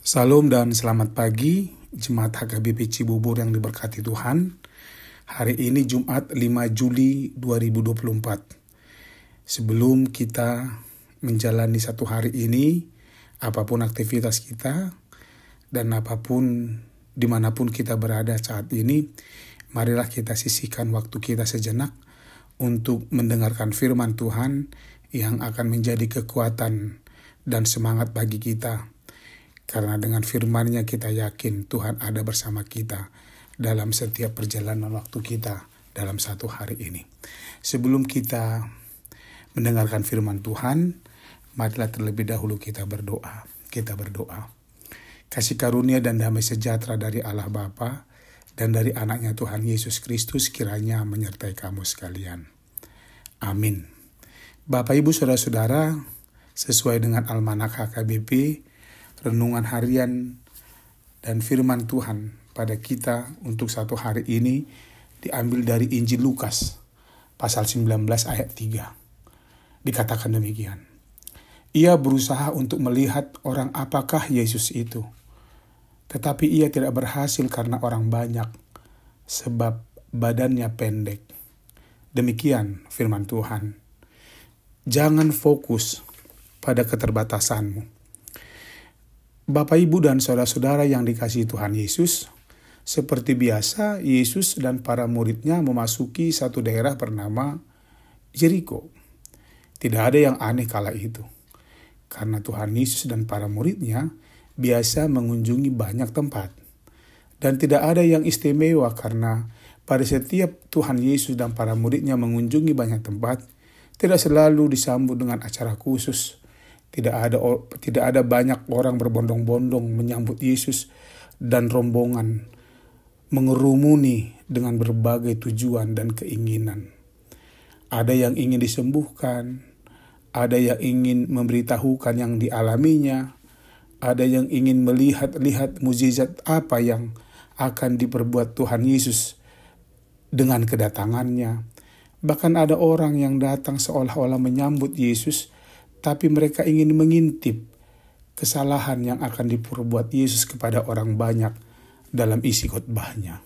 Salam dan selamat pagi, Jemaat HKBP Cibubur yang diberkati Tuhan. Hari ini Jumat 5 Juli 2024. Sebelum kita menjalani satu hari ini, apapun aktivitas kita, dan apapun dimanapun kita berada saat ini, marilah kita sisihkan waktu kita sejenak untuk mendengarkan firman Tuhan yang akan menjadi kekuatan dan semangat bagi kita. Karena dengan firman-Nya kita yakin Tuhan ada bersama kita dalam setiap perjalanan waktu kita dalam satu hari ini. Sebelum kita mendengarkan firman Tuhan, marilah terlebih dahulu kita berdoa. Kita berdoa. Kasih karunia dan damai sejahtera dari Allah Bapa dan dari anaknya Tuhan Yesus Kristus kiranya menyertai kamu sekalian. Amin. Bapak, Ibu, Saudara-saudara, sesuai dengan Almanak HKBP, renungan harian dan firman Tuhan pada kita untuk satu hari ini diambil dari Injil Lukas pasal 19 ayat 3. Dikatakan demikian. Ia berusaha untuk melihat orang apakah Yesus itu. Tetapi ia tidak berhasil karena orang banyak, sebab badannya pendek. Demikian firman Tuhan. Jangan fokus pada keterbatasanmu. Bapak, Ibu, dan saudara-saudara yang dikasihi Tuhan Yesus, seperti biasa Yesus dan para muridnya memasuki satu daerah bernama Yeriko. Tidak ada yang aneh kala itu, karena Tuhan Yesus dan para muridnya biasa mengunjungi banyak tempat. Dan tidak ada yang istimewa karena pada setiap Tuhan Yesus dan para muridnya mengunjungi banyak tempat, tidak selalu disambut dengan acara khusus. Tidak ada banyak orang berbondong-bondong menyambut Yesus dan rombongan mengerumuni dengan berbagai tujuan dan keinginan. Ada yang ingin disembuhkan, ada yang ingin memberitahukan yang dialaminya, ada yang ingin melihat mukjizat apa yang akan diperbuat Tuhan Yesus dengan kedatangannya. Bahkan ada orang yang datang seolah-olah menyambut Yesus, tapi mereka ingin mengintip kesalahan yang akan diperbuat Yesus kepada orang banyak dalam isi khotbahnya.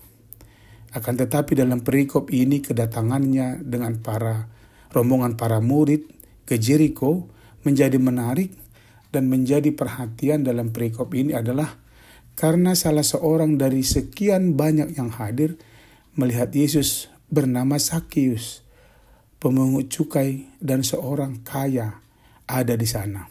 Akan tetapi dalam perikop ini kedatangannya dengan rombongan para murid ke Yeriko menjadi menarik dan menjadi perhatian dalam perikop ini adalah karena salah seorang dari sekian banyak yang hadir melihat Yesus bernama Zakius, pemungut cukai dan seorang kaya ada di sana.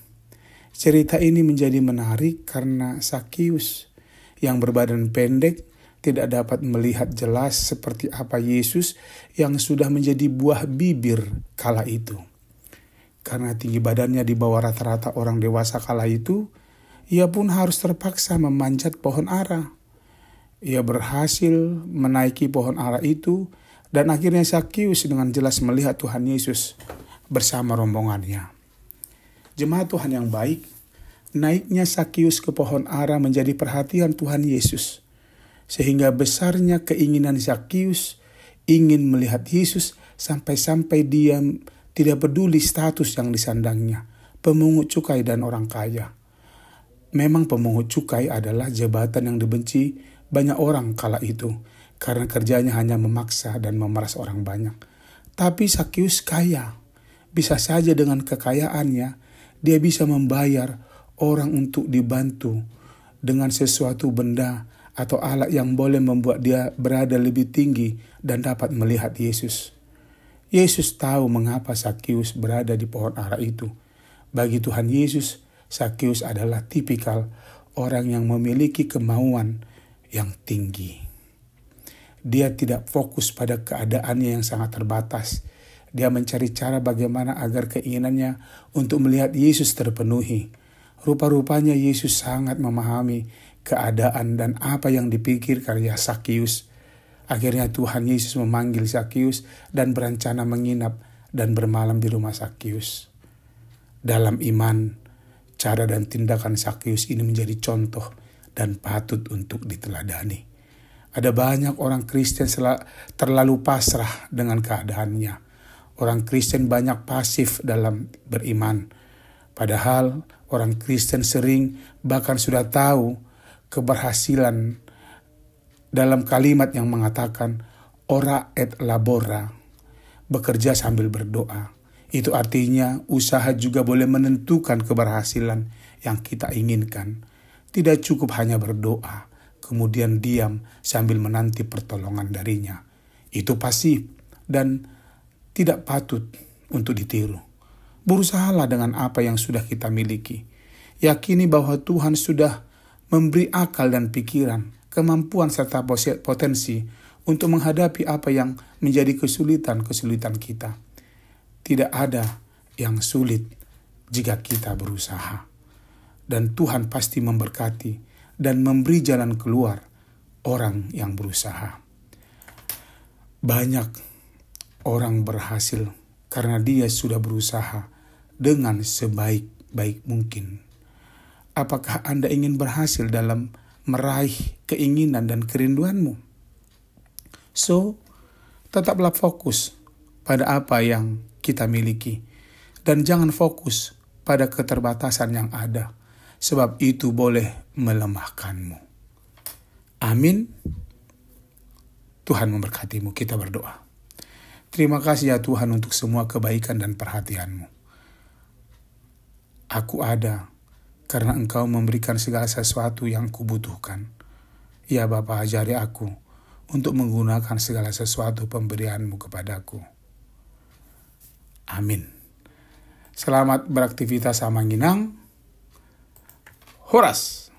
Cerita ini menjadi menarik karena Zakius yang berbadan pendek tidak dapat melihat jelas seperti apa Yesus yang sudah menjadi buah bibir kala itu. Karena tinggi badannya di bawah rata-rata orang dewasa kala itu, ia pun harus terpaksa memanjat pohon ara. Ia berhasil menaiki pohon ara itu dan akhirnya Zakius dengan jelas melihat Tuhan Yesus bersama rombongannya. Jemaat Tuhan yang baik, naiknya Zakius ke pohon ara menjadi perhatian Tuhan Yesus. Sehingga besarnya keinginan Zakius ingin melihat Yesus sampai-sampai dia tidak peduli status yang disandangnya, pemungut cukai dan orang kaya. Memang pemungut cukai adalah jabatan yang dibenci banyak orang kala itu, karena kerjanya hanya memaksa dan memeras orang banyak. Tapi Zakius kaya, bisa saja dengan kekayaannya, dia bisa membayar orang untuk dibantu dengan sesuatu benda atau alat yang boleh membuat dia berada lebih tinggi dan dapat melihat Yesus. Yesus tahu mengapa Zakius berada di pohon ara itu. Bagi Tuhan Yesus, Zakius adalah tipikal orang yang memiliki kemauan yang tinggi. Dia tidak fokus pada keadaannya yang sangat terbatas. Dia mencari cara bagaimana agar keinginannya untuk melihat Yesus terpenuhi. Rupa-rupanya Yesus sangat memahami keadaan dan apa yang dipikirkan Zakius. Akhirnya Tuhan Yesus memanggil Zakius dan berencana menginap dan bermalam di rumah Zakius. Dalam iman, cara dan tindakan Zakius ini menjadi contoh dan patut untuk diteladani. Ada banyak orang Kristen terlalu pasrah dengan keadaannya. Orang Kristen banyak pasif dalam beriman. Padahal orang Kristen sering bahkan sudah tahu keberhasilan dalam kalimat yang mengatakan ora et labora, bekerja sambil berdoa. Itu artinya usaha juga boleh menentukan keberhasilan yang kita inginkan. Tidak cukup hanya berdoa, kemudian diam sambil menanti pertolongan darinya. Itu pasif dan tidak patut untuk ditiru. Berusahalah dengan apa yang sudah kita miliki. Yakini bahwa Tuhan sudah memberi akal dan pikiran, kemampuan serta potensi untuk menghadapi apa yang menjadi kesulitan-kesulitan kita. Tidak ada yang sulit jika kita berusaha. Dan Tuhan pasti memberkati dan memberi jalan keluar orang yang berusaha. Banyak orang berhasil karena dia sudah berusaha dengan sebaik-baik mungkin. Apakah Anda ingin berhasil dalam meraih keinginan dan kerinduanmu? So, tetaplah fokus pada apa yang kita miliki. Dan jangan fokus pada keterbatasan yang ada, sebab itu boleh melemahkanmu. Amin. Tuhan memberkatimu. Kita berdoa. Terima kasih ya Tuhan untuk semua kebaikan dan perhatian-Mu. Aku ada karena Engkau memberikan segala sesuatu yang kubutuhkan. Ya Bapa, ajari aku untuk menggunakan segala sesuatu pemberian-Mu kepadaku. Amin. Selamat beraktivitas Samanginang. Horas.